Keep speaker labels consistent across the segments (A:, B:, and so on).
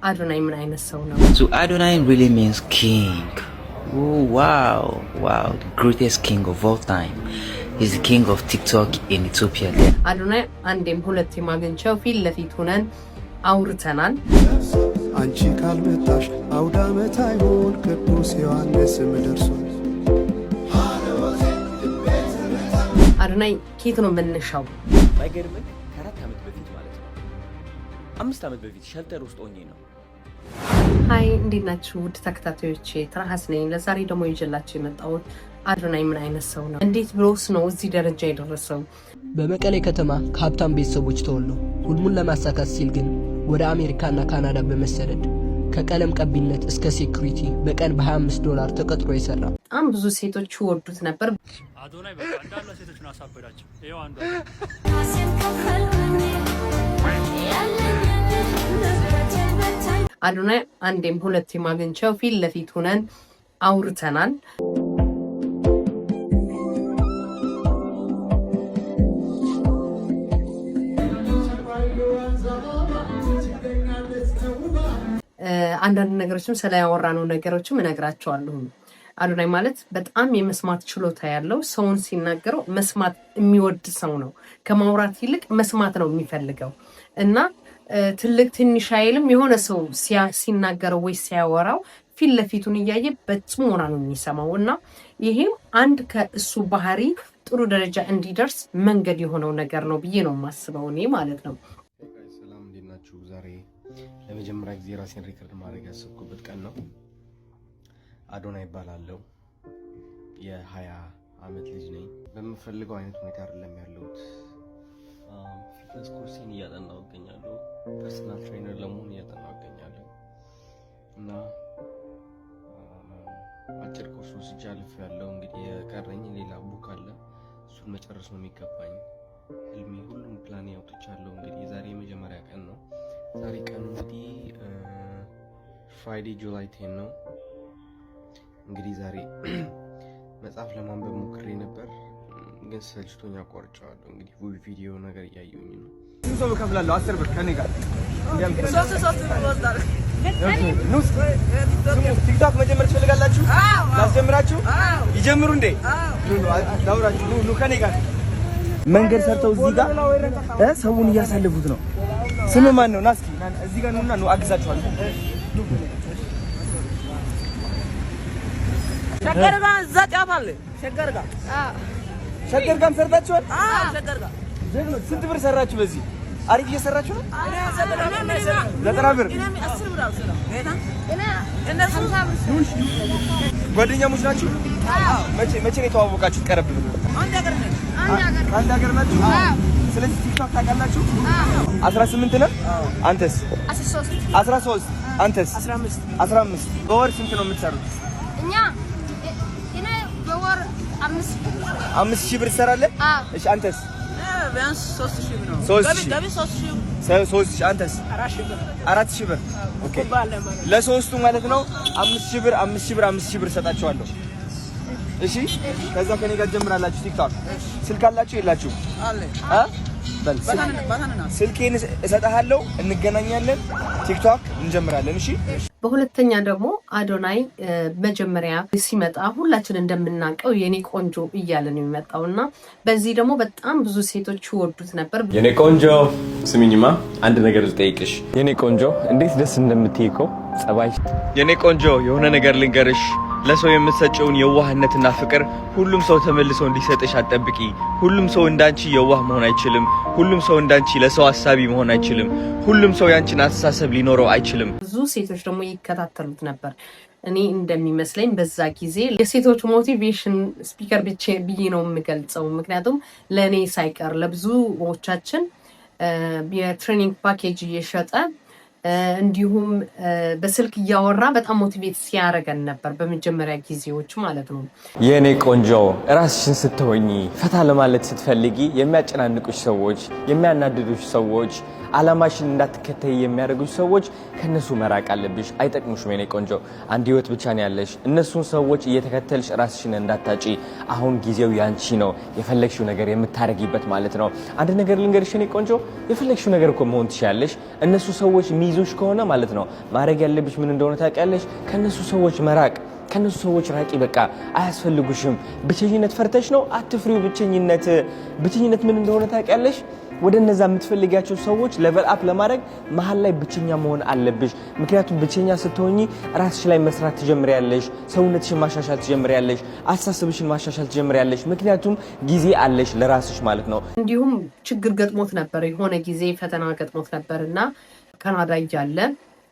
A: አዶናይ ምን አይነት ሰው ነው?
B: So Adonai really means king. Oh wow, the greatest king of all time. He's the king of TikTok in Ethiopia.
A: አዶናይ አንዴም ሁለቴም አግኝቼው ፊት ለፊት ሆነን አውርተናል።
C: አንቺ ካልመጣሽ አውደ ዓመት አይሆን ቅዱስ ዮሐንስ ምድርሱ
A: አዶናይ ኬት ነው መነሻው?
D: ባይገርም ከ4 ዓመት በፊት ማለት ነው 5 ዓመት በፊት ሸልተር ውስጥ ሆኜ ነው።
A: ሃይ እንዴት ናችሁ ውድ ተከታታዮቼ? ትራሃስ ነኝ። ለዛሬ ደግሞ ይዤላችሁ የመጣሁት አዶናይ ምን አይነት ሰው ነው? እንዴት ብሎስ ነው እዚህ ደረጃ የደረሰው?
E: በመቀሌ ከተማ ከሀብታም ቤተሰቦች ተወልዶ ሁሉን ለማሳካት ሲል ግን ወደ አሜሪካና ካናዳ በመሰደድ ከቀለም ቀቢነት እስከ ሴኩሪቲ በቀን በ$25 ተቀጥሮ ይሰራ።
A: በጣም ብዙ ሴቶች ወዱት ነበር።
F: አዶናይ በቃ እንዳለ ሴቶች ነው አሳበዳቸው። ይሄው አንዱ
A: አዶናይ አንዴም ሁለቴም አግኝቼው ፊት ለፊት ሆነን አውርተናል። አንዳንድ ነገሮችም ስለያወራነው ነገሮችም እነግራቸዋለሁ። አዶናይ ማለት በጣም የመስማት ችሎታ ያለው ሰውን ሲናገረው መስማት የሚወድ ሰው ነው። ከማውራት ይልቅ መስማት ነው የሚፈልገው እና ትልቅ ትንሽ አይልም። የሆነ ሰው ሲናገረው ወይ ሲያወራው ፊት ለፊቱን እያየ በጽሞና ነው የሚሰማው እና ይሄም አንድ ከእሱ ባህሪ ጥሩ ደረጃ እንዲደርስ መንገድ የሆነው ነገር ነው ብዬ ነው የማስበው እኔ ማለት ነው።
G: ሰላም እንዴት ናችሁ? ዛሬ ለመጀመሪያ ጊዜ ራሴን ሪከርድ ማድረግ ያሰብኩበት ቀን ነው። አዶናይ ይባላለሁ። የ20 ዓመት ልጅ ነኝ። በምፈልገው አይነት ሁኔታ አይደለም ያለሁት። ፊትነስ ኮርሴን እያጠናሁ እገኛለሁ። ፐርሰናል ትሬነር ለመሆን እያጠናሁ እገኛለሁ እና አጭር ኮርስ ወስጄ አልፌያለሁ። እንግዲህ የቀረኝ ሌላ ቡክ አለ። እሱን መጨረስ ነው የሚገባኝ። ህልሜ ሁሉም ፕላን ያውጥቻለሁ። እንግዲህ ዛሬ የመጀመሪያ ቀን ነው። ዛሬ ቀኑ እንግዲህ ፍራይዴ ጁላይ 10 ነው። እንግዲህ ዛሬ መጽሐፍ ለማንበብ ሞክሬ ነበር ግን ሰልችቶኝ አቋርጬዋለሁ። እንግዲህ ቪዲዮ ነገር እያየሁኝ ነው።
H: ስንት ሰው ከፍላለሁ? 10 ብር ከኔ ጋር ቲክቶክ መጀመር ትፈልጋላችሁ? ላስጀምራችሁ? ይጀምሩ እንዴ? ኑ ከኔ ጋር መንገድ ሰርተው እዚህ ጋር ሰውን እያሳለፉት ነው። ስም ማን ነው? ና እስኪ እዚህ ጋር ኑና ነው አግዛችኋለሁ። ሸገር ጋር እዛ ጫፍ አለ። ሸገር ጋር ሰርታችኋል? ሸገር ጋር ስንት ብር ሰራችሁ? በዚህ አሪፍ እየሰራችሁ ነው። 90 ብር ጓደኛሞች ናችሁ? መቼ ነው የተዋወቃችሁት? ቀረብ ብሎ አንድ ሀገር ናችሁ? ስለዚህ ቲክቶክ ታውቃላችሁ? 18 ነው። አንተስ? 13 አንተስ? 15 በወር ስንት ነው የምትሰሩት?
I: እኛ በወር
H: 5,000 ብር ትሰራለህ? እሺ አንተስ?
I: ቢያንስ 3,000 ብር ነው።
H: 3,000 አንተስ? 4,000 ብር። ኦኬ ለሶስቱ ማለት ነው 5,000 ብር ሰጣችኋለሁ። እሺ ከዛ ከኔ ጋር ጀምራላችሁ። ቲክቶክ ስልክ አላችሁ የላችሁ? አለ በል ስልኬን እሰጥሃለሁ፣ እንገናኛለን፣ ቲክቶክ እንጀምራለን። እሺ
A: በሁለተኛ ደግሞ አዶናይ መጀመሪያ ሲመጣ ሁላችን እንደምናውቀው የኔ ቆንጆ እያለ ነው የሚመጣውና በዚህ ደግሞ በጣም ብዙ ሴቶች ይወዱት ነበር።
D: የኔ ቆንጆ ስሚኝማ አንድ ነገር ልጠይቅሽ። የኔ ቆንጆ እንዴት ደስ እንደምትይቀው ጸባይ። የኔ ቆንጆ የሆነ ነገር ልንገርሽ። ለሰው የምትሰጪውን የዋህነትና ፍቅር ሁሉም ሰው ተመልሶ እንዲሰጥሽ አትጠብቂ። ሁሉም ሰው እንዳንቺ የዋህ መሆን አይችልም። ሁሉም ሰው እንዳንቺ ለሰው አሳቢ መሆን አይችልም። ሁሉም ሰው ያንቺን አስተሳሰብ ሊኖረው አይችልም።
A: ብዙ ሴቶች ደግሞ ይከታተሉት ነበር። እኔ እንደሚመስለኝ በዛ ጊዜ የሴቶች ሞቲቬሽን ስፒከር ብዬ ነው የምገልጸው። ምክንያቱም ለእኔ ሳይቀር ለብዙዎቻችን የትሬኒንግ ፓኬጅ እየሸጠ እንዲሁም በስልክ እያወራ በጣም ሞቲቬት ሲያደርገን ነበር በመጀመሪያ ጊዜዎች ማለት ነው።
D: የኔ ቆንጆ ራስሽን ስትሆኚ ፈታ ለማለት ስትፈልጊ የሚያጨናንቁሽ ሰዎች፣ የሚያናድዱሽ ሰዎች አላማሽን እንዳትከተይ የሚያደርጉሽ ሰዎች ከነሱ መራቅ አለብሽ። አይጠቅሙሽም የኔ ቆንጆ። አንድ ህይወት ብቻ ነው ያለሽ። እነሱን ሰዎች እየተከተልሽ ራስሽን እንዳታጪ። አሁን ጊዜው ያንቺ ነው፣ የፈለግሽው ነገር የምታረጊበት ማለት ነው። አንድ ነገር ልንገርሽ የኔ ቆንጆ፣ የፈለግሽው ነገር እኮ መሆን ትችያለሽ። እነሱ ሰዎች የሚይዙሽ ከሆነ ማለት ነው ማድረግ ያለብሽ ምን እንደሆነ ታውቂያለሽ? ከነሱ ሰዎች መራቅ። ከነሱ ሰዎች ራቂ። በቃ አያስፈልጉሽም። ብቸኝነት ፈርተሽ ነው? አትፍሪው። ብቸኝነት ምን እንደሆነ ታውቂያለሽ? ወደ እነዛ የምትፈልጋቸው ሰዎች ሌቨል አፕ ለማድረግ መሀል ላይ ብቸኛ መሆን አለብሽ። ምክንያቱም ብቸኛ ስትሆኚ ራስሽ ላይ መስራት ትጀምሪያለሽ፣ ሰውነትሽን ማሻሻል ትጀምሪያለሽ፣ አስተሳሰብሽን ማሻሻል ትጀምሪያለሽ። ምክንያቱም ጊዜ አለሽ ለራስሽ ማለት ነው።
A: እንዲሁም ችግር ገጥሞት ነበር፣ የሆነ ጊዜ ፈተና ገጥሞት ነበርና ካናዳ እያለ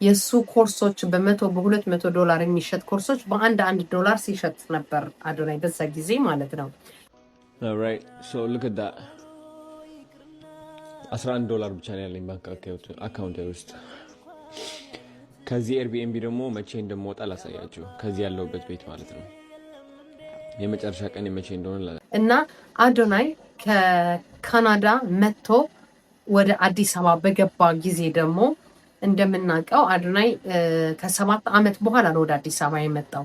A: የሱ ኮርሶች $100-200 የሚሸጥ ኮርሶች $1 ሲሸጥ ነበር አዶናይ በዛ ጊዜ ማለት ነው።
D: alright so look at that $11 ብቻ ነው ያለኝ ባንክ አካውንት ውስጥ። ከዚህ ኤርቢኤንቢ ደግሞ መቼ እንደምወጣ ላሳያችሁ። ከዚህ ያለውበት ቤት ማለት ነው። የመጨረሻ ቀን መቼ እንደሆነ
A: እና አዶናይ ከካናዳ መጥቶ ወደ አዲስ አበባ በገባ ጊዜ ደግሞ እንደምናውቀው አዶናይ ከ7 ዓመት በኋላ ነው ወደ አዲስ አበባ የመጣው።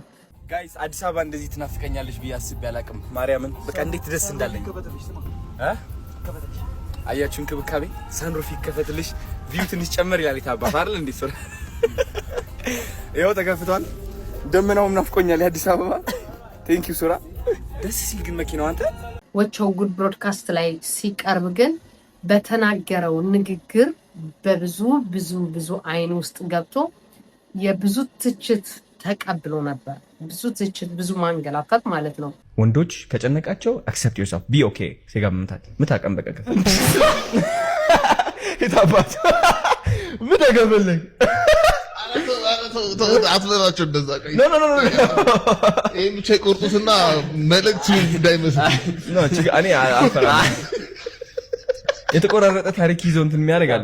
H: ጋይስ አዲስ አበባ እንደዚህ ትናፍቀኛለሽ ብዬ አስቤ አላቅም። ማርያምን በቃ እንዴት ደስ እንዳለኝ አያችሁ። እንክብካቤ ሳንሮፊ ከፈትልሽ ቪው ትንሽ ጨመር ይላል ታባታ አይደል እንዴ? ሶራ ይኸው ተከፍቷል። ደመናውም ናፍቆኛል የአዲስ አበባ። ቴንክ ዩ ሶራ። ደስ ሲል ግን መኪናው አንተ
A: ወቸው ጉድ ብሮድካስት ላይ ሲቀርብ ግን በተናገረው ንግግር በብዙ አይን ውስጥ ገብቶ የብዙ ትችት ተቀብሎ ነበር። ብዙ ትችት፣ ብዙ ማንገላታት ማለት ነው።
D: ወንዶች ከጨነቃቸው accept yourself be okay ሴጋ ምታቀም በቃ የታባት ምታቀበለኝ
J: አትበላቸው እንደዛ ቀይ ይሄን ብቻ ይቆርጡትና መልእክቱ እንዳይመስል
D: ነው። እኔ አፈራ የተቆራረጠ ታሪክ ይዞ እንትን የሚያደርጋል።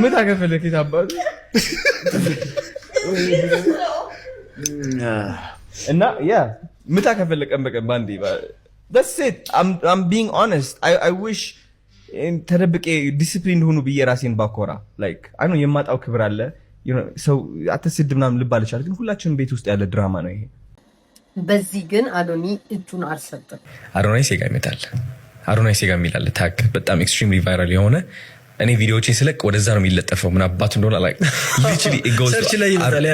D: ምታከፈለክ የታባት እና ያ ምታከፈለቀን በቀን ባንዴ that's it I'm being honest I wish ተደብቄ ዲሲፕሊን ሆኑ ብዬ ራሴን ባኮራ like I know የማጣው ክብር አለ ሰው አትስድ ምናምን ልባል ይችላል፣ ግን ሁላችንም ቤት ውስጥ ያለ ድራማ ነው ይሄ።
A: በዚህ ግን አዶኒ እጁን አልሰጠም።
K: አዶናይ ሴጋ ይመጣል። አዶናይ ሴጋ የሚላል ታግ በጣም ኤክስትሪምሊ ቫይራል የሆነ እኔ ቪዲዮዎችን ስለቅ ወደዛ ነው የሚለጠፈው። ምን አባቱ እንደሆነ like literally it goes
E: ሰርች ላይ ይመጣል።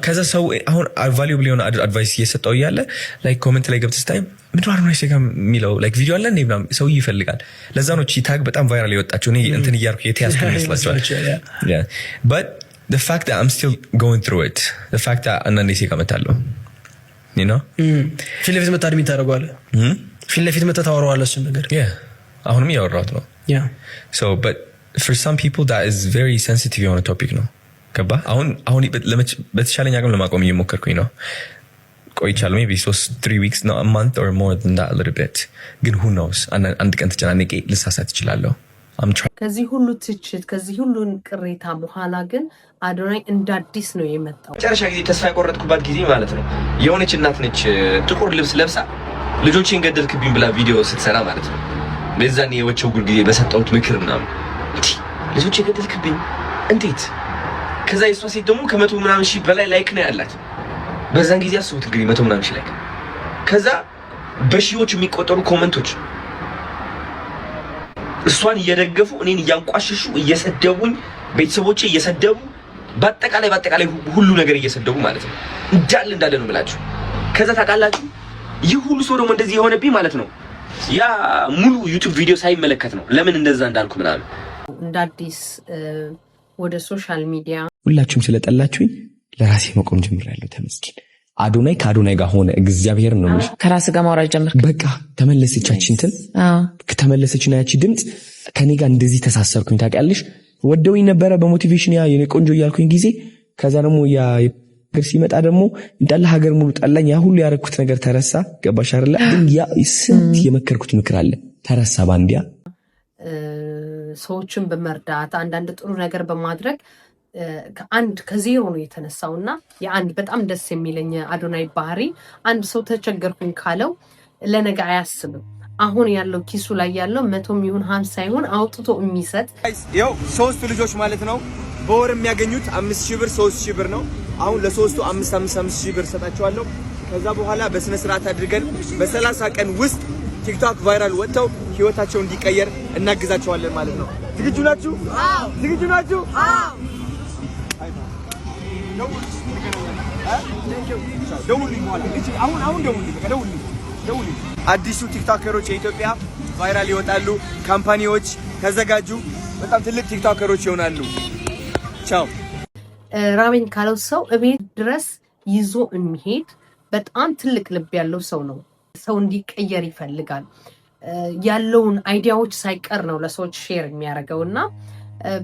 K: ከዛ ሰው አሁን valuable የሆነ አድቫይስ እየሰጠው እያለ like ኮሜንት ላይ ገብተህ ስታይ ምንድነው አዶናይ ሴጋ የሚለው like ቪዲዮ አለ እንዴ ምናምን ሰው ይፈልጋል። ለዛ ነው ታግ በጣም ቫይራል የወጣችው። እኔ እንትን እያልኩ የተያዝኩ ይመስላችኋል? yeah but the fact that I'm still going through it, the fact that አንዳንዴ ሴጋ መታለው you know
E: ፊት ለፊት መታ አድሚት ታደርገዋለህ። ፊት ለፊት መታ ታወራዋለህ እሱን ነገር
K: አሁንም እያወራሁት ነው። so but for some people that is very sensitive የሆነ ቶፒክ ነው። ገባ አሁን በተቻለኝ አቅም ለማቆም እየሞከርኩኝ ነው። ቆይቻለሁ maybe 3 weeks not a month or more than that a little bit ግን who knows አንድ ቀን ተጨናንቄ ልሳሳት እችላለሁ።
A: ከዚህ ሁሉ ትችት ከዚህ ሁሉ ቅሬታ በኋላ ግን አዶናይ እንደ አዲስ ነው የመጣው።
H: መጨረሻ ጊዜ ተስፋ የቆረጥኩባት ጊዜ ማለት ነው የሆነች እናት ነች ጥቁር ልብስ ለብሳ ልጆቼን ገደልክብኝ ብላ ቪዲዮ ስትሰራ ማለት ነው። ለዛኔ የወቸው ጉድ ጊዜ በሰጠሁት ምክር ምናምን ልጆቼ ገደልክብኝ እንዴት። ከዛ የሷ ሴት ደግሞ ከ100 ምናምን ሺህ በላይ ላይክ ነው ያላት በዛን ጊዜ አስቡት እንግዲህ 100 ምናምን ሺህ ላይክ። ከዛ በሺዎች የሚቆጠሩ ኮሜንቶች እሷን እየደገፉ እኔን እያንቋሽሹ እየሰደቡኝ፣ ቤተሰቦቼ እየሰደቡ በአጠቃላይ ሁሉ ነገር እየሰደቡ ማለት ነው እንዳለ ነው የምላችሁ። ከዛ ታውቃላችሁ ይህ ሁሉ ሰው ደግሞ እንደዚህ የሆነብኝ ማለት ነው ያ ሙሉ ዩቲዩብ ቪዲዮ ሳይመለከት ነው ለምን እንደዛ እንዳልኩ ምናምን።
A: እንደ አዲስ ወደ ሶሻል ሚዲያ
K: ሁላችሁም ስለጠላችሁኝ ለራሴ መቆም ጀምሬያለሁ። ተመስገን አዶናይ ከአዶናይ ጋር ሆነ። እግዚአብሔር ነው ማለት
L: ከራስ ጋር ማውራት ጀመርክ።
K: በቃ ተመለሰቻችን እንትን ከተመለሰችና ያቺ ድምጽ ከኔ ጋር እንደዚህ ተሳሰርኩኝ። ታውቂያለሽ ወደውኝ ነበረ በሞቲቬሽን ያ የኔ ቆንጆ እያልኩኝ ጊዜ ከዛ ደግሞ ያ ነገር ሲመጣ ደግሞ እንዳለ ሀገር ሙሉ ጠላኝ። ያ ሁሉ ያረኩት ነገር ተረሳ። ገባሽ አይደለ? ግን ያ ስንት የመከርኩት ምክር አለ ተረሳ ባንዲያ።
A: ሰዎችን በመርዳት አንዳንድ ጥሩ ነገር በማድረግ ከዜሮ ነው የተነሳውና የአንድ በጣም ደስ የሚለኝ አዶናይ ባህሪ አንድ ሰው ተቸገርኩኝ ካለው ለነገ አያስብም። አሁን ያለው ኪሱ ላይ ያለው 100 ይሁን 50 ይሁን አውጥቶ የሚሰጥ
H: ያው 3 ልጆች ማለት ነው በወር የሚያገኙት 5000 ብር 3000 ብር ነው። አሁን ለሶስቱ 5000 ብር ሰጣቸዋለሁ። ከዛ በኋላ በስነ ስርዓት አድርገን በ30 ቀን ውስጥ ቲክቶክ ቫይራል ወጥተው ህይወታቸው እንዲቀየር እናግዛቸዋለን ማለት ነው። ዝግጁ ናችሁ? አዎ። ዝግጁ ናችሁ? አዎ። ደውልኝ። አዲሱ ቲክቶከሮች የኢትዮጵያ ቫይራል ይወጣሉ። ካምፓኒዎች ተዘጋጁ። በጣም ትልቅ ቲክቶከሮች ይሆናሉ። ቻው።
A: ራበኝ ካለው ሰው እቤት ድረስ ይዞ የሚሄድ በጣም ትልቅ ልብ ያለው ሰው ነው። ሰው እንዲቀየር ይፈልጋል። ያለውን አይዲያዎች ሳይቀር ነው ለሰዎች ሼር የሚያደርገው እና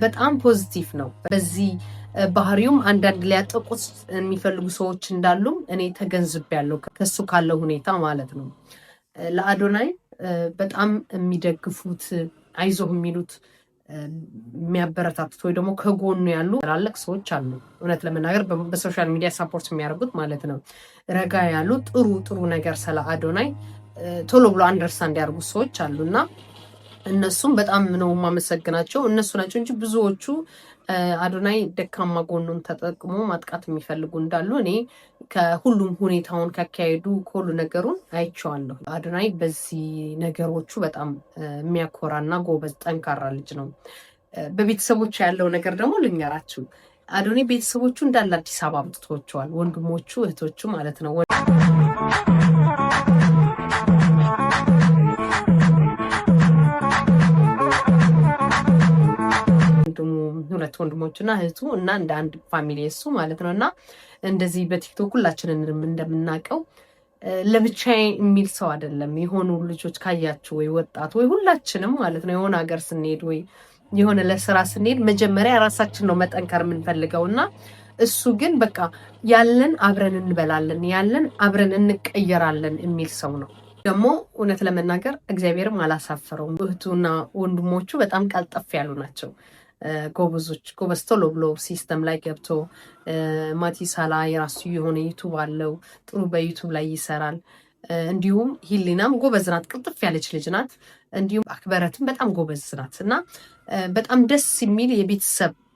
A: በጣም ፖዚቲቭ ነው። በዚህ ባህሪውም አንዳንድ ሊያጠቁት የሚፈልጉ ሰዎች እንዳሉ እኔ ተገንዝቤያለሁ ከሱ ካለው ሁኔታ ማለት ነው። ለአዶናይ በጣም የሚደግፉት አይዞህ የሚሉት የሚያበረታቱት ወይ ደግሞ ከጎኑ ያሉ ትላልቅ ሰዎች አሉ። እውነት ለመናገር በሶሻል ሚዲያ ሳፖርት የሚያደርጉት ማለት ነው። ረጋ ያሉ ጥሩ ነገር ስለ አዶናይ ቶሎ ብሎ አንደርስታንድ ያደርጉ ሰዎች አሉና እነሱም በጣም ነው የማመሰግናቸው። እነሱ ናቸው እንጂ ብዙዎቹ አዶናይ ደካማ ጎኑን ተጠቅሞ ማጥቃት የሚፈልጉ እንዳሉ እኔ ከሁሉም ሁኔታውን ካካሄዱ ከሁሉ ነገሩን አይቼዋለሁ። አዶናይ በዚህ ነገሮቹ በጣም የሚያኮራና ጎበዝ ጠንካራ ልጅ ነው። በቤተሰቦቹ ያለው ነገር ደግሞ ልንገራችሁ። አዶናይ ቤተሰቦቹ እንዳለ አዲስ አበባ አምጥቷቸዋል። ወንድሞቹ እህቶቹ ማለት ነው። ሁለት ወንድሞችና እህቱ እና እንደ አንድ ፋሚሊ እሱ ማለት ነው። እና እንደዚህ በቲክቶክ ሁላችንን እንደምናውቀው ለብቻዬ የሚል ሰው አይደለም። የሆኑ ልጆች ካያችሁ ወይ ወጣት ወይ ሁላችንም ማለት ነው የሆነ ሀገር ስንሄድ ወይ የሆነ ለስራ ስንሄድ መጀመሪያ ራሳችን ነው መጠንከር የምንፈልገው እና እሱ ግን በቃ ያለን አብረን እንበላለን፣ ያለን አብረን እንቀየራለን የሚል ሰው ነው። ደግሞ እውነት ለመናገር እግዚአብሔርም አላሳፈረውም። እህቱና ወንድሞቹ በጣም ቀልጠፍ ያሉ ናቸው። ጎበዝ ቶሎ ብሎ ሲስተም ላይ ገብቶ ማቲሳላ የራሱ የሆነ ዩቱብ አለው። ጥሩ በዩቱብ ላይ ይሰራል። እንዲሁም ሂሊናም ጎበዝ ናት፣ ቅልጥፍ ያለች ልጅ ናት። እንዲሁም አክበረትም በጣም ጎበዝ ናት እና በጣም ደስ የሚል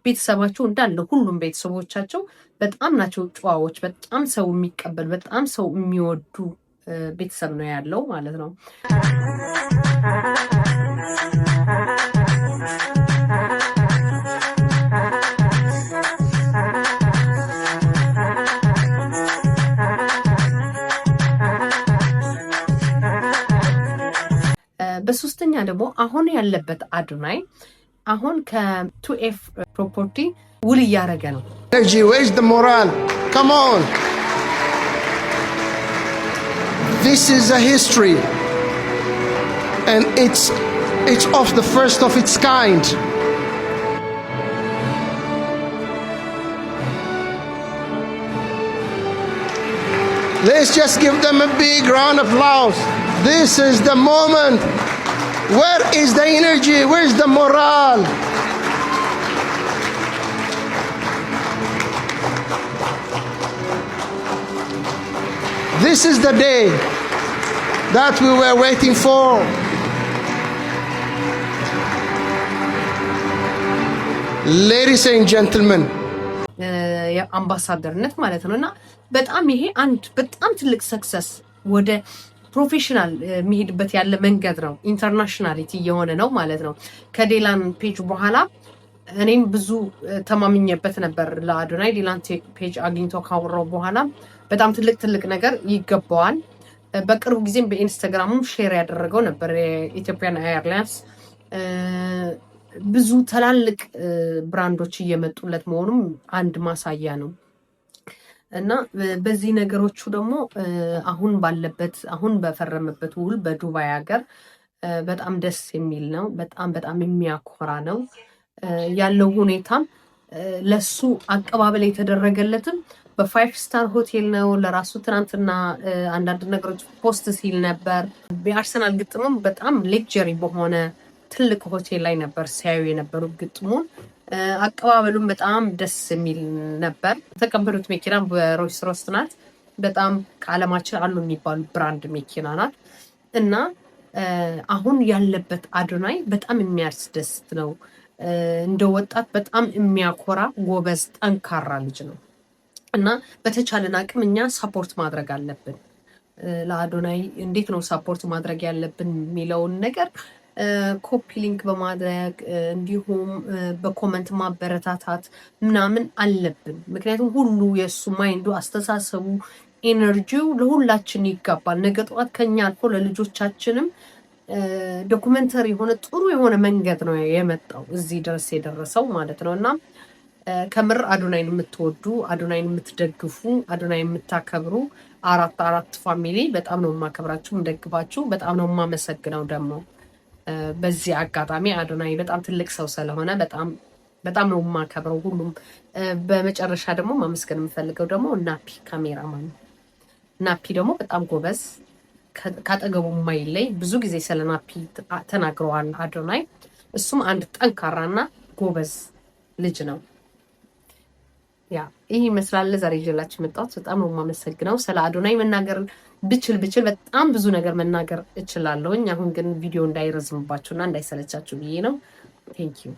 A: ቤተሰባቸው እንዳለ ሁሉም ቤተሰቦቻቸው በጣም ናቸው ጨዋዎች፣ በጣም ሰው የሚቀበል በጣም ሰው የሚወዱ ቤተሰብ ነው ያለው ማለት ነው። በሶስተኛ ደግሞ አሁን ያለበት አዶናይ አሁን ከ2F ፕሮፐርቲ ውል እያደረገ ነው።
C: Where's the morale? Come on. This is a history and it's of the first of its kind. Let's just give them a big round of applause. This is the moment. Where is the energy? Where's the morale? This is the day that we were waiting for. Ladies and gentlemen.
A: የአምባሳደርነት ማለት ነው እና በጣም ይሄ አንድ በጣም ትልቅ ሰክሰስ ወደ ፕሮፌሽናል የሚሄድበት ያለ መንገድ ነው። ኢንተርናሽናሊቲ የሆነ ነው ማለት ነው። ከዴላን ፔጅ በኋላ እኔም ብዙ ተማምኜበት ነበር ለአዶናይ። ዴላን ፔጅ አግኝቶ ካወራው በኋላ በጣም ትልቅ ነገር ይገባዋል። በቅርቡ ጊዜም በኢንስታግራሙ ሼር ያደረገው ነበር። የኢትዮጵያን ኤርላይንስ ብዙ ትላልቅ ብራንዶች እየመጡለት መሆኑም አንድ ማሳያ ነው እና በዚህ ነገሮቹ ደግሞ አሁን በፈረመበት ውል በዱባይ ሀገር በጣም ደስ የሚል ነው። በጣም የሚያኮራ ነው ያለው ሁኔታም ለሱ አቀባበል የተደረገለትም በ5 ስታር ሆቴል ነው። ለራሱ ትናንትና አንዳንድ ነገሮች ፖስት ሲል ነበር። በአርሰናል ግጥምም በጣም ሌክጀሪ በሆነ ትልቅ ሆቴል ላይ ነበር ሲያዩ የነበሩ ግጥሙን። አቀባበሉም በጣም ደስ የሚል ነበር። የተቀበሉት መኪና በሮይስ ሮይስ ናት። በጣም ከዓለማችን አሉ የሚባሉ ብራንድ መኪና ናት እና አሁን ያለበት አዶናይ በጣም የሚያስደስት ነው። እንደ ወጣት በጣም የሚያኮራ ጎበዝ ጠንካራ ልጅ ነው እና በተቻለን አቅም እኛ ሰፖርት ማድረግ አለብን። ለአዶናይ እንዴት ነው ሰፖርት ማድረግ ያለብን የሚለውን ነገር ኮፒ ሊንክ በማድረግ እንዲሁም በኮመንት ማበረታታት ምናምን አለብን። ምክንያቱም ሁሉ የሱ ማይንዱ አስተሳሰቡ ኤነርጂው ለሁላችን ይጋባል። ነገ ጠዋት ከኛ አልፎ ለልጆቻችንም ዶኩሜንተሪ የሆነ ጥሩ የሆነ መንገድ ነው የመጣው እዚህ ድረስ የደረሰው ማለት ነው እና ከምር አዶናይን የምትወዱ አዶናይን የምትደግፉ አዶናይን የምታከብሩ አራት ፋሚሊ በጣም ነው የማከብራችሁ የምደግፋችሁ በጣም ነው የማመሰግነው። ደግሞ በዚህ አጋጣሚ አዶናይ በጣም ትልቅ ሰው ስለሆነ በጣም ነው የማከብረው ሁሉም። በመጨረሻ ደግሞ ማመስገን የምፈልገው ደግሞ ናፒ ካሜራማን ናፒ ደግሞ በጣም ጎበዝ ካጠገቡ ማይለይ ብዙ ጊዜ ስለ ናፒ ተናግረዋል አዶናይ። እሱም አንድ ጠንካራና ጎበዝ ልጅ ነው። ያ ይህ ይመስላል ዛሬ ይዤላችሁ መጣሁት። በጣም ነው የማመሰግነው። ስለ አዶናይ መናገር ብችል በጣም ብዙ ነገር መናገር እችላለሁ። አሁን ግን ቪዲዮ እንዳይረዝምባችሁና እንዳይሰለቻችሁ ብዬ ነው። ቴንክ ዩ